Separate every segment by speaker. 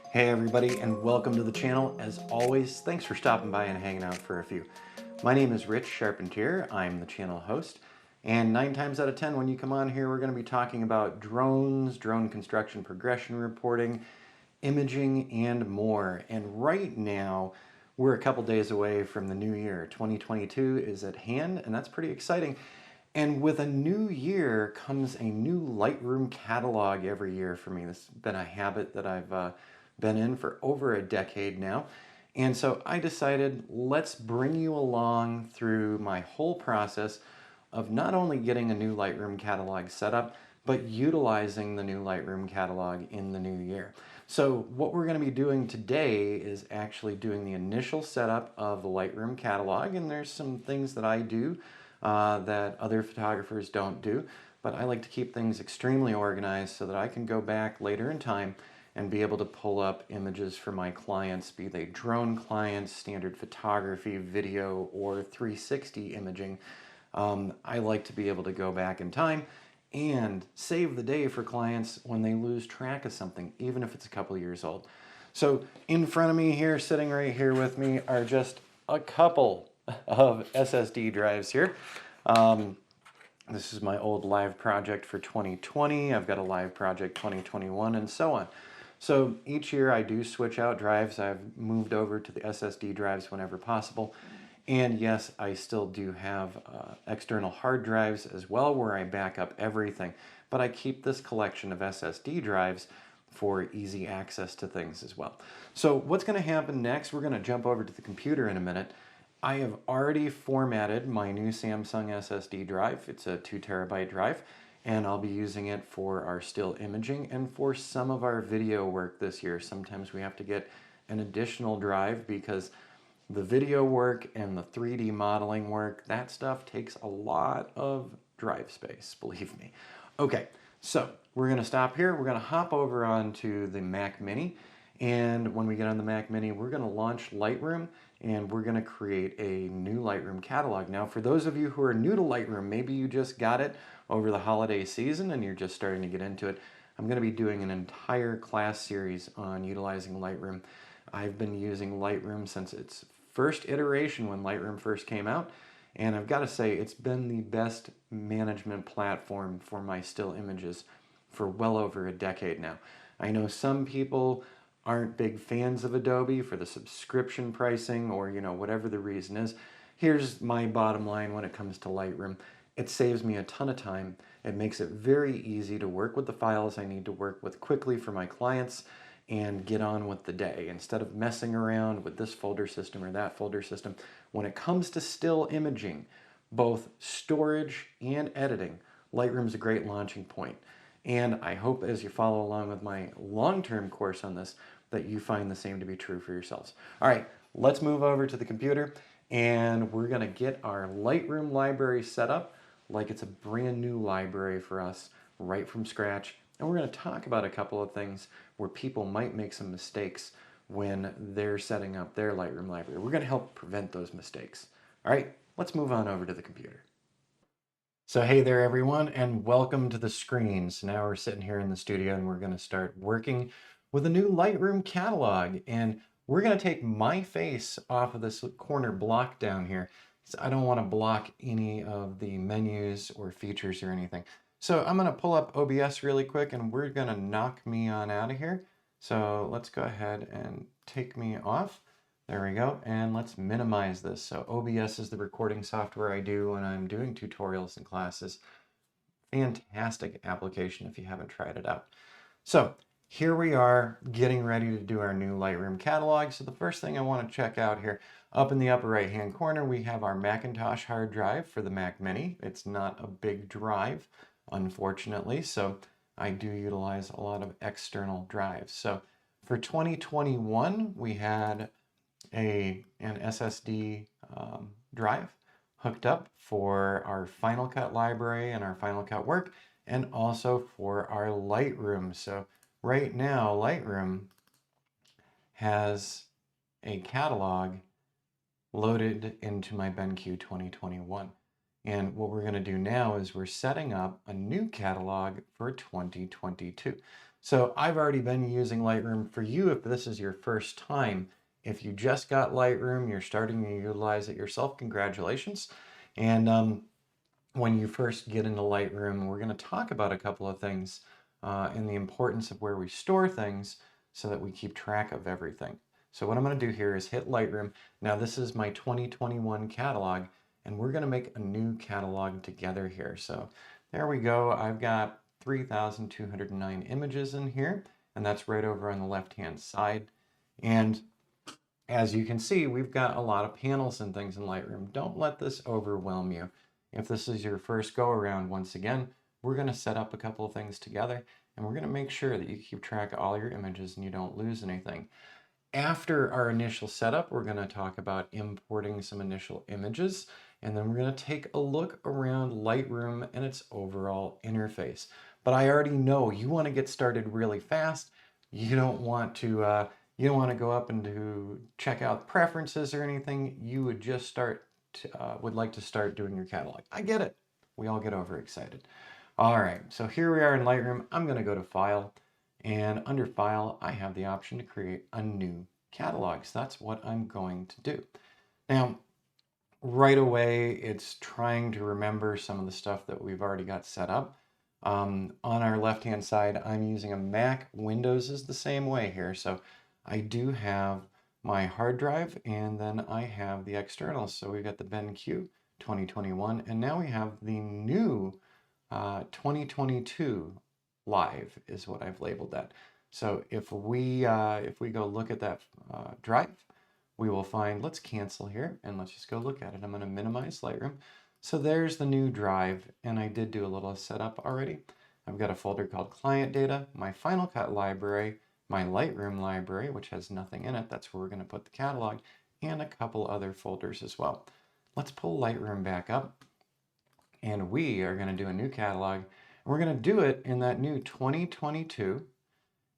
Speaker 1: Hey everybody, and welcome to the channel. As always, thanks for stopping by and hanging out for a few. My name is Rich Charpentier. I'm the channel host, and 9 times out of 10 when you come on here, we're going to be talking about drones, drone construction progression reporting, imaging, and more. And right now, we're a couple days away from the new year. 2022 is at hand, and that's pretty exciting. And with a new year comes a new Lightroom catalog every year for me. This has been a habit that I've been in for over a decade now. And so I decided, let's bring you along through my whole process of not only getting a new Lightroom catalog set up, but utilizing the new Lightroom catalog in the new year. So what we're going to be doing today is actually doing the initial setup of the Lightroom catalog, and there's some things that I do that other photographers don't do, but I like to keep things extremely organized so that I can go back later in time and be able to pull up images for my clients, be they drone clients, standard photography, video, or 360 imaging. I like to be able to go back in time and save the day for clients when they lose track of something, even if it's a couple years old. So in front of me here, sitting right here with me, are just a couple of SSD drives here. This is my old live project for 2020. I've got a live project 2021 and so on. So each year I do switch out drives. I've moved over to the SSD drives whenever possible. And yes, I still do have external hard drives as well where I back up everything. But I keep this collection of SSD drives for easy access to things as well. So what's going to happen next, we're going to jump over to the computer in a minute. I have already formatted my new Samsung SSD drive. It's a 2 terabyte drive, and I'll be using it for our still imaging and for some of our video work this year. Sometimes we have to get an additional drive because the video work and the 3D modeling work, that stuff takes a lot of drive space, believe me. Okay, so we're going to stop here. We're going to hop over onto the Mac Mini, and when we get on the Mac Mini, we're going to launch Lightroom, and we're going to create a new Lightroom catalog. Now, for those of you who are new to Lightroom, maybe you just got it over the holiday season and you're just starting to get into it, I'm going to be doing an entire class series on utilizing Lightroom. I've been using Lightroom since its first iteration when Lightroom first came out, and I've got to say it's been the best management platform for my still images for well over a decade now. I know some people aren't big fans of Adobe for the subscription pricing or whatever the reason is. Here's my bottom line when it comes to Lightroom. It saves me a ton of time. It makes it very easy to work with the files I need to work with quickly for my clients and get on with the day instead of messing around with this folder system or that folder system. When it comes to still imaging, both storage and editing, Lightroom's a great launching point. And I hope as you follow along with my long-term course on this, that you find the same to be true for yourselves. All right, let's move over to the computer and we're gonna get our Lightroom library set up like it's a brand new library for us right from scratch. And we're gonna talk about a couple of things where people might make some mistakes when they're setting up their Lightroom library. We're gonna help prevent those mistakes. All right, let's move on over to the computer. So hey there everyone, and welcome to the screen. So now we're sitting here in the studio and we're gonna start working with a new Lightroom catalog. And we're gonna take my face off of this corner block down here, because I don't wanna block any of the menus or features or anything. So I'm gonna pull up OBS really quick and we're gonna knock me on out of here. So let's go ahead and take me off. There we go, and let's minimize this. So OBS is the recording software I do when I'm doing tutorials and classes. Fantastic application if you haven't tried it out. So here we are getting ready to do our new Lightroom catalog. So the first thing I want to check out here, up in the upper right hand corner, we have our Macintosh hard drive for the Mac Mini. It's not a big drive, unfortunately, so I do utilize a lot of external drives. So for 2021, we had an SSD drive hooked up for our Final Cut library and our Final Cut work, and also for our Lightroom. So right now, Lightroom has a catalog loaded into my BenQ 2021. And what we're going to do now is we're setting up a new catalog for 2022. So I've already been using Lightroom. For you, if this is your first time, if you just got Lightroom, you're starting to utilize it yourself, congratulations. And when you first get into Lightroom, we're going to talk about a couple of things and the importance of where we store things so that we keep track of everything. So what I'm going to do here is hit Lightroom. Now this is my 2021 catalog, and we're going to make a new catalog together here. So there we go. I've got 3,209 images in here, and that's right over on the left-hand side. And as you can see, we've got a lot of panels and things in Lightroom. Don't let this overwhelm you. If this is your first go around, once again, we're going to set up a couple of things together, and we're going to make sure that you keep track of all your images and you don't lose anything. After our initial setup, we're going to talk about importing some initial images, and then we're going to take a look around Lightroom and its overall interface. But I already know you want to get started really fast. You don't want to go up and check out preferences or anything. You would just would like to start doing your catalog. I get it. We all get overexcited. All right, so here we are in Lightroom. I'm going to go to File, and under File, I have the option to create a new catalog. So that's what I'm going to do. Now, right away, it's trying to remember some of the stuff that we've already got set up. On our left-hand side, I'm using a Mac. Windows is the same way here. So I do have my hard drive, and then I have the externals. So we've got the BenQ 2021, and now we have the new 2022 live is what I've labeled that. So if we go look at that drive, we will find, let's cancel here and let's just go look at it. I'm going to minimize Lightroom. So there's the new drive, and I did do a little setup already. I've got a folder called Client Data, my Final Cut library, my Lightroom library, which has nothing in it. That's where we're going to put the catalog, and a couple other folders as well. Let's pull Lightroom back up, and we are going to do a new catalog. And we're going to do it in that new 2022,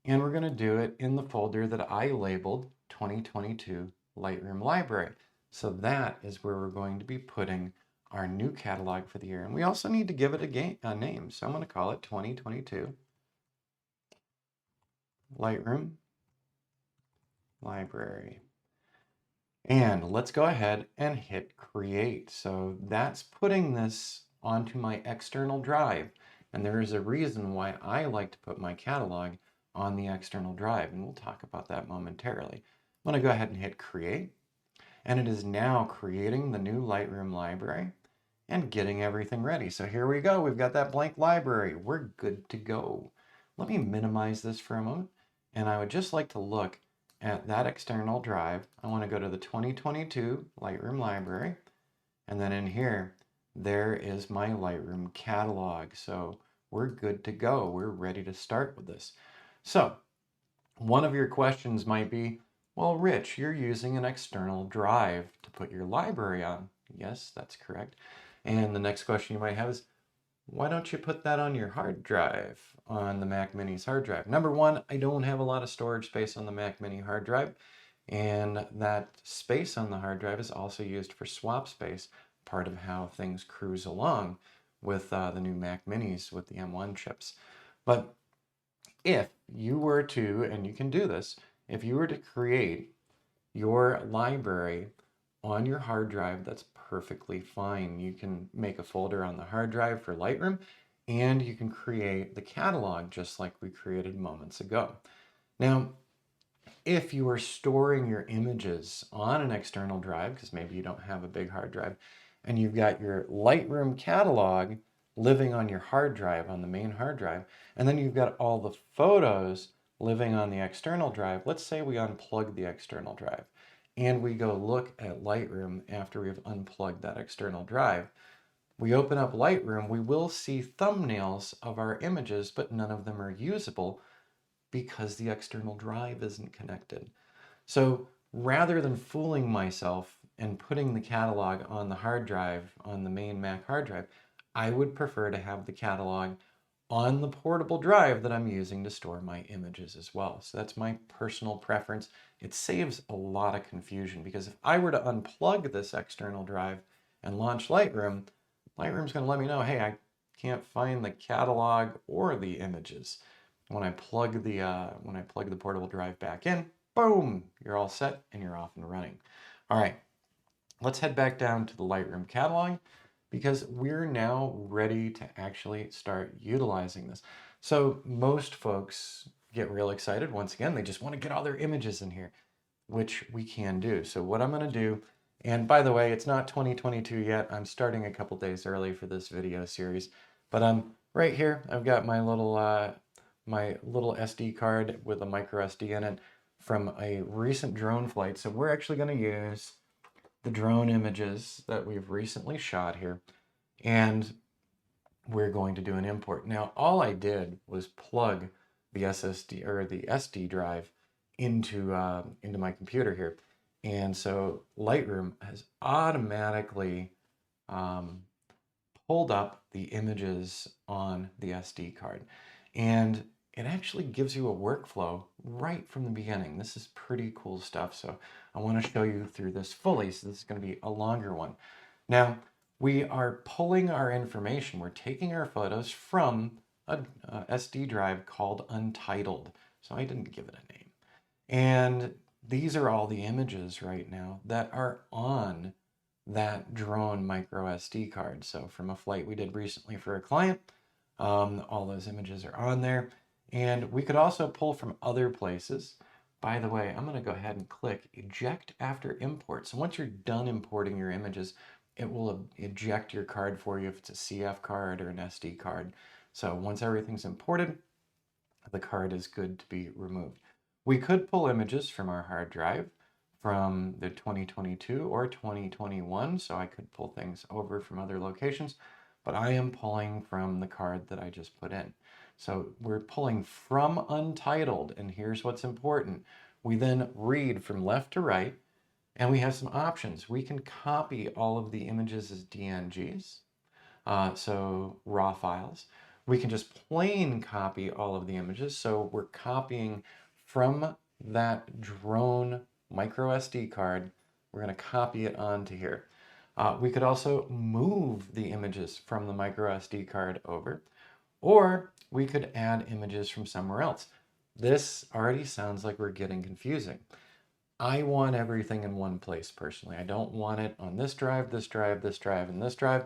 Speaker 1: and we're going to do it in the folder that I labeled 2022 Lightroom Library. So that is where we're going to be putting our new catalog for the year. And we also need to give it a name. So I'm going to call it 2022 Lightroom Library. And let's go ahead and hit create. So that's putting this onto my external drive. And there is a reason why I like to put my catalog on the external drive, and we'll talk about that momentarily. I'm going to go ahead and hit create, and it is now creating the new Lightroom library and getting everything ready. So here we go. We've got that blank library. We're good to go. Let me minimize this for a moment, and I would just like to look at that external drive. I want to go to the 2022 Lightroom library, and then in here, there is my Lightroom catalog. So we're good to go. We're ready to start with this. So one of your questions might be, well, Rich, you're using an external drive to put your library on. Yes, that's correct. And the next question you might have is, why don't you put that on your hard drive, on the Mac Mini's hard drive? Number one, I don't have a lot of storage space on the Mac Mini hard drive, and that space on the hard drive is also used for swap space, part of how things cruise along with the new Mac Minis with the M1 chips. But if you were to, and you can do this, if you were to create your library on your hard drive, that's perfectly fine. You can make a folder on the hard drive for Lightroom, and you can create the catalog just like we created moments ago. Now, if you are storing your images on an external drive, because maybe you don't have a big hard drive, and you've got your Lightroom catalog living on your hard drive, on the main hard drive, and then you've got all the photos living on the external drive. Let's say we unplug the external drive and we go look at Lightroom after we've unplugged that external drive. We open up Lightroom, we will see thumbnails of our images, but none of them are usable because the external drive isn't connected. So rather than fooling myself and putting the catalog on the hard drive, on the main Mac hard drive, I would prefer to have the catalog on the portable drive that I'm using to store my images as well. So that's my personal preference. It saves a lot of confusion, because if I were to unplug this external drive and launch Lightroom, Lightroom's going to let me know, hey, I can't find the catalog or the images. When I plug the portable drive back in, boom, you're all set and you're off and running. All right, let's head back down to the Lightroom catalog because we're now ready to actually start utilizing this. So most folks get real excited. Once again, they just want to get all their images in here, which we can do. So what I'm going to do, and by the way, it's not 2022 yet. I'm starting a couple days early for this video series, but I'm right here. I've got my little SD card with a micro SD in it from a recent drone flight. So we're actually going to use the drone images that we've recently shot here, and we're going to do an import. Now, all I did was plug the SSD or the SD drive into my computer here, and so Lightroom has automatically pulled up the images on the SD card, and it actually gives you a workflow right from the beginning. This is pretty cool stuff, so I want to show you through this fully, so this is going to be a longer one. Now, we are pulling our information. We're taking our photos from a SD drive called Untitled, so I didn't give it a name. And these are all the images right now that are on that drone micro SD card. So from a flight we did recently for a client, all those images are on there. And we could also pull from other places. By the way, I'm going to go ahead and click eject after import. So once you're done importing your images, it will eject your card for you if it's a CF card or an SD card. So once everything's imported, the card is good to be removed. We could pull images from our hard drive from the 2022 or 2021, so I could pull things over from other locations, but I am pulling from the card that I just put in. So we're pulling from Untitled, and here's what's important. We then read from left to right, and we have some options. We can copy all of the images as DNGs, so raw files. We can just plain copy all of the images, so we're copying from that drone micro SD card. We're going to copy it onto here. We could also move the images from the micro SD card over, or we could add images from somewhere else. This already sounds like we're getting confusing. I want everything in one place personally. I don't want it on this drive, this drive, this drive, and this drive.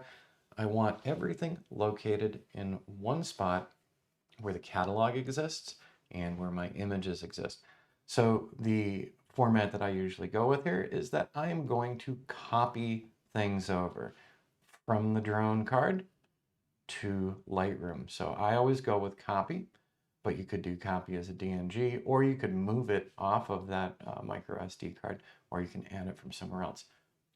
Speaker 1: I want everything located in one spot where the catalog exists and where my images exist. So the format that I usually go with here is that I am going to copy things over from the drone card to Lightroom. So I always go with copy, but you could do copy as a DNG, or you could move it off of that micro SD card, or you can add it from somewhere else.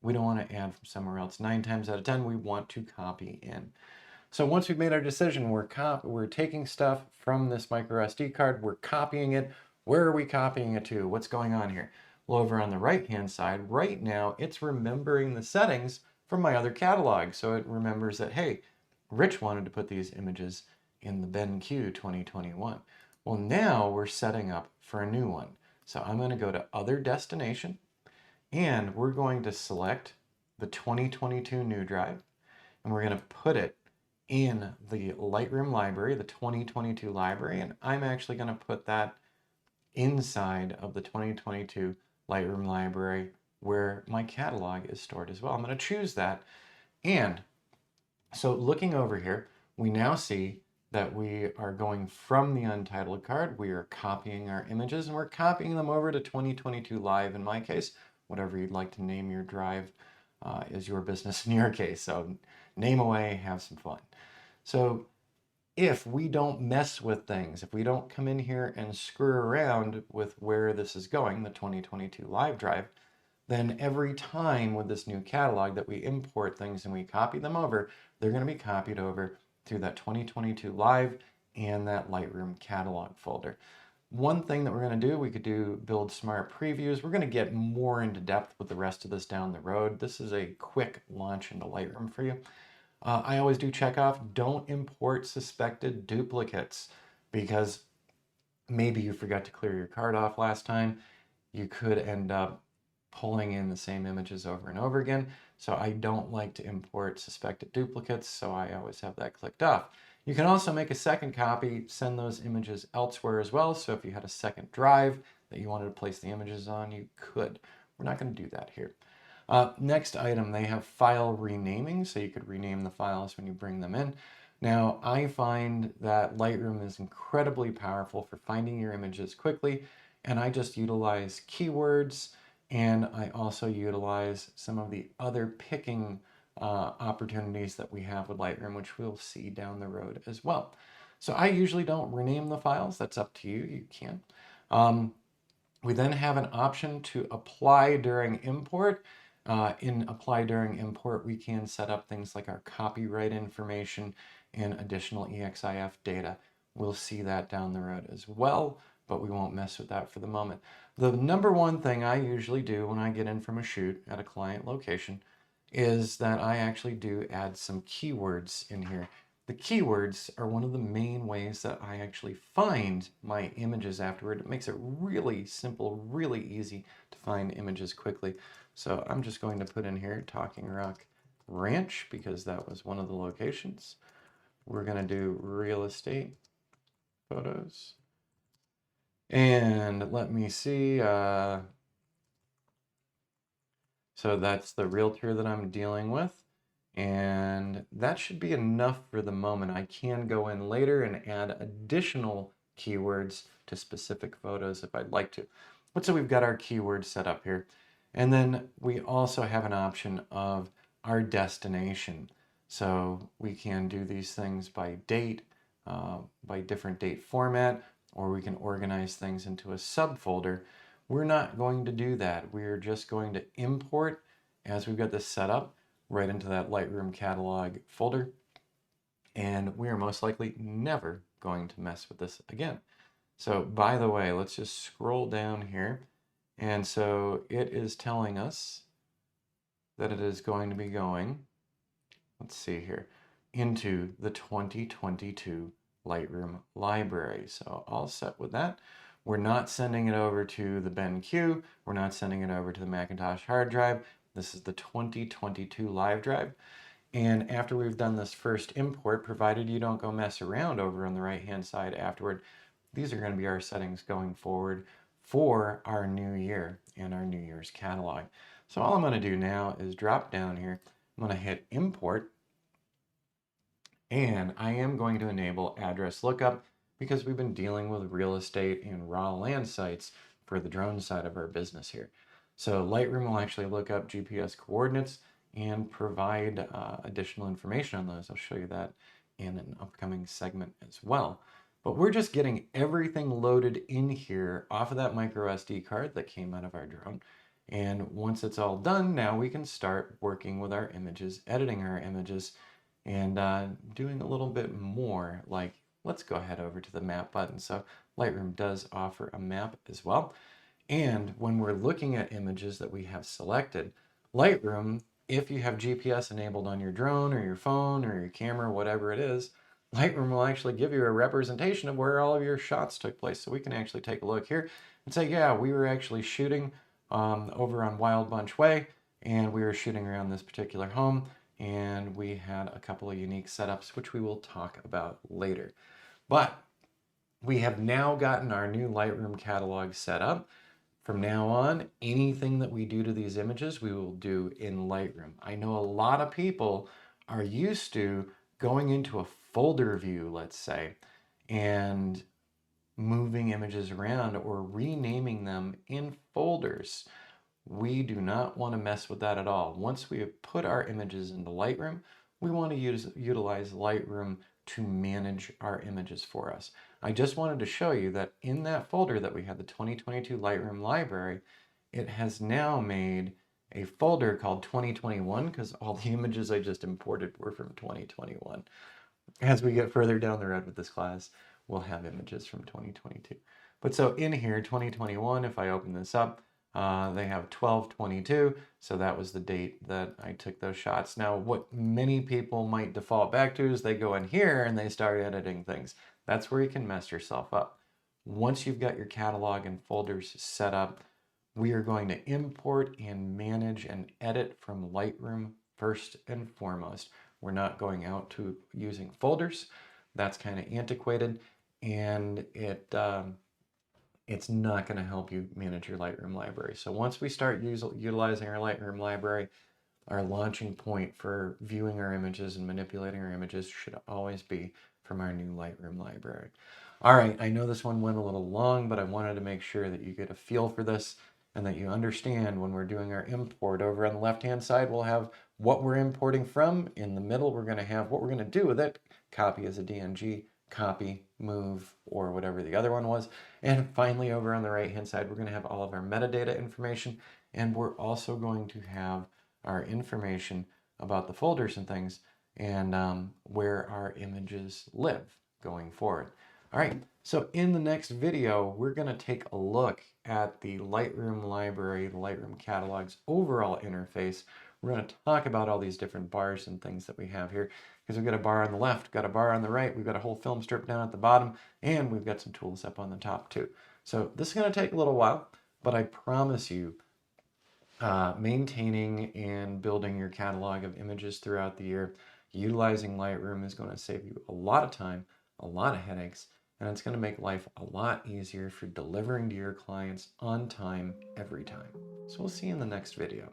Speaker 1: We don't want to add from somewhere else. 9 times out of 10, we want to copy in. So once we've made our decision, we're taking stuff from this micro SD card, we're copying it. Where are we copying it to? What's going on here? Well, over on the right-hand side, right now, it's remembering the settings from my other catalog. So it remembers that, hey, Rich wanted to put these images in the BenQ 2021. Well, now we're setting up for a new one. So I'm going to go to Other Destination, and we're going to select the 2022 new drive, and we're going to put it in the Lightroom library, the 2022 library, and I'm actually going to put that inside of the 2022 Lightroom library where my catalog is stored as well. I'm going to choose that, and so looking over here, we now see that we are going from the Untitled card, we are copying our images, and we're copying them over to 2022 Live in my case. Whatever you'd like to name your drive is your business in your case. So name away, have some fun. So if we don't mess with things, if we don't come in here and screw around with where this is going, the 2022 Live drive, then every time with this new catalog that we import things and we copy them over, they're going to be copied over through that 2022 Live and that Lightroom catalog folder. One thing that we're going to do, we could do build smart previews. We're going to get more into depth with the rest of this down the road. This is a quick launch into Lightroom for you. I always do check off, don't import suspected duplicates, because maybe you forgot to clear your card off last time. You could end up pulling in the same images over and over again. So I don't like to import suspected duplicates, so I always have that clicked off. You can also make a second copy, send those images elsewhere as well. So if you had a second drive that you wanted to place the images on, you could. We're not going to do that here. Next item, they have file renaming, so you could rename the files when you bring them in. Now, I find that Lightroom is incredibly powerful for finding your images quickly, and I just utilize keywords, and I also utilize some of the other picking opportunities that we have with Lightroom, which we'll see down the road as well. So I usually don't rename the files. That's up to you. You can. We then have an option to apply during import. In apply during import, we can set up things like our copyright information and additional EXIF data. We'll see that down the road as well, but we won't mess with that for the moment. The number one thing I usually do when I get in from a shoot at a client location is that I actually do add some keywords in here. The keywords are one of the main ways that I actually find my images afterward. It makes it really simple, really easy to find images quickly. So I'm just going to put in here Talking Rock Ranch because that was one of the locations. We're going to do real estate photos. And let me see. So that's the realtor that I'm dealing with. And that should be enough for the moment. I can go in later and add additional keywords to specific photos if I'd like to. But so we've got our keywords set up here. And then we also have an option of our destination. So we can do these things by date, by different date format, or we can organize things into a subfolder. We're not going to do that. We're just going to import, as we've got this set up, right into that Lightroom catalog folder. And we are most likely never going to mess with this again. So by the way, let's just scroll down here. And so it is telling us that it is going to be going, let's see here, into the 2022 Lightroom library. So all set with that. We're not sending it over to the BenQ. We're not sending it over to the Macintosh hard drive. This is the 2022 live drive. And after we've done this first import, provided you don't go mess around over on the right-hand side afterward, these are going to be our settings going forward for our new year and our New Year's catalog. So all I'm going to do now is drop down here. I'm going to hit import. And I am going to enable address lookup because we've been dealing with real estate and raw land sites for the drone side of our business here. So Lightroom will actually look up GPS coordinates and provide additional information on those. I'll show you that in an upcoming segment as well. But we're just getting everything loaded in here off of that micro SD card that came out of our drone. And once it's all done, now we can start working with our images, editing our images, and doing a little bit more. Like, let's go ahead over to the map button. So Lightroom does offer a map as well. And when we're looking at images that we have selected, Lightroom, if you have GPS enabled on your drone or your phone or your camera, whatever it is, Lightroom will actually give you a representation of where all of your shots took place. So we can actually take a look here and say, yeah, we were actually shooting over on Wild Bunch Way, and we were shooting around this particular home, and we had a couple of unique setups, which we will talk about later. But we have now gotten our new Lightroom catalog set up. From now on, anything that we do to these images, we will do in Lightroom. I know a lot of people are used to going into a folder view, let's say, and moving images around or renaming them in folders. We do not want to mess with that at all. Once we have put our images into Lightroom, we want to utilize Lightroom to manage our images for us. I just wanted to show you that in that folder that we had, the 2022 Lightroom library, it has now made a folder called 2021 because all the images I just imported were from 2021. As we get further down the road with this class, we'll have images from 2022. But so in here, 2021, if I open this up, they have 12/22, so that was the date that I took those shots. Now, what many people might default back to is they go in here and they start editing things. That's where you can mess yourself up. Once you've got your catalog and folders set up, we are going to import and manage and edit from Lightroom first and foremost. We're not going out to using folders. that's kind of antiquated, and it's not going to help you manage your Lightroom library. So once we start utilizing our Lightroom library, our launching point for viewing our images and manipulating our images should always be from our new Lightroom library. All right, I know this one went a little long, but I wanted to make sure that you get a feel for this and that you understand when we're doing our import. Over on the left-hand side, we'll have what we're importing from. In the middle, we're going to have what we're going to do with it. Copy as a DNG, copy, move, or whatever the other one was. And finally, over on the right-hand side, we're going to have all of our metadata information, and we're also going to have our information about the folders and things, and where our images live going forward. All right, so in the next video, we're going to take a look at the Lightroom library, the Lightroom catalog's overall interface. We're going to talk about all these different bars and things that we have here, because we've got a bar on the left, got a bar on the right, we've got a whole film strip down at the bottom, and we've got some tools up on the top too. So this is going to take a little while, but I promise you, maintaining and building your catalog of images throughout the year, utilizing Lightroom is going to save you a lot of time, a lot of headaches, and it's going to make life a lot easier for delivering to your clients on time every time. So we'll see you in the next video.